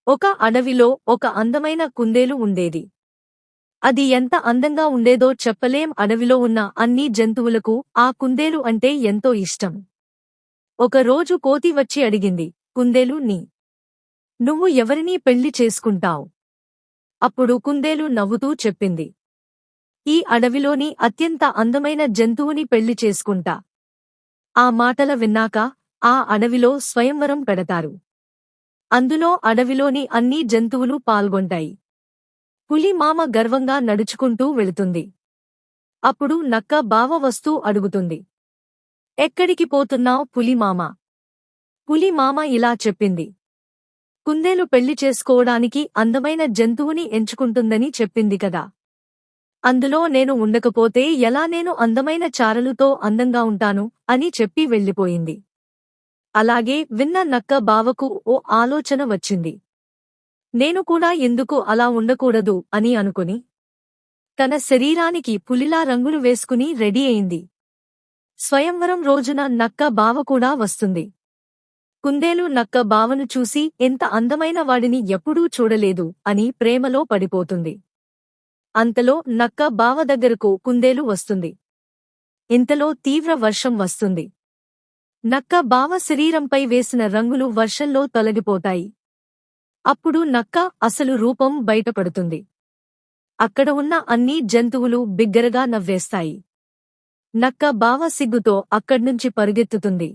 ఒక అడవిలో ఒక అందమైన కుందేలు ఉండేది. అది ఎంత అందంగా ఉండేదో చెప్పలేం. అడవిలో ఉన్న అన్ని జంతువులకు ఆ కుందేలు అంటే ఎంతో ఇష్టం. ఒకరోజు కోతి వచ్చి అడిగింది, కుందేలు నువ్వు ఎవరిని పెళ్లి చేసుకుంటావ్? అప్పుడు కుందేలు నవ్వుతూ చెప్పింది, ఈ అడవిలోని అత్యంత అందమైన జంతువుని పెళ్లి చేసుకుంటా. ఆ మాటల విన్నాక ఆ అడవిలో స్వయంవరం పెడతారు. అందులో అడవిలోని అన్ని జంతువులు పాల్గొంటాయి. పులి మామ గర్వంగా నడుచుకుంటూ వెళుతుంది. అప్పుడు నక్క బావ వస్తూ అడుగుతుంది, ఎక్కడికి పోతున్నావ్ పులిమామ? పులిమామ ఇలా చెప్పింది, కుందేలు పెళ్లి చేసుకోవడానికి అందమైన జంతువుని ఎంచుకుంటుందని చెప్పింది కదా. అందులో నేను ఉండకపోతే ఎలా? నేను అందమైన చారలుతో అందంగా ఉంటాను అని చెప్పి వెళ్ళిపోయింది. అలాగే విన్న నక్క బావకు ఓ ఆలోచన వచ్చింది. నేను కూడా ఎందుకు అలా ఉండకూడదు అని అనుకుని తన శరీరానికి పులిలా రంగులు వేసుకుని రెడీ అయింది. స్వయంవరం రోజున నక్క బావ కూడా వస్తుంది. కుందేలు నక్క బావను చూసి ఎంత అందమైన వాడిని ఎప్పుడూ చూడలేదు అని ప్రేమలో పడిపోతుంది. అంతలో నక్క బావ దగ్గరకు కుందేలు వస్తుంది. ఇంతలో తీవ్ర వర్షం వస్తుంది. నక్క బావ శరీరంపై వేసిన రంగులు వర్షంలో తొలగిపోతాయి. అప్పుడు నక్క అసలు రూపం బయటపడుతుంది. అక్కడ ఉన్న అన్ని జంతువులు బిగ్గరగా నవ్వేస్తాయి. నక్క బావ సిగ్గుతో అక్కడ్నుంచి పరుగెత్తుతుంది.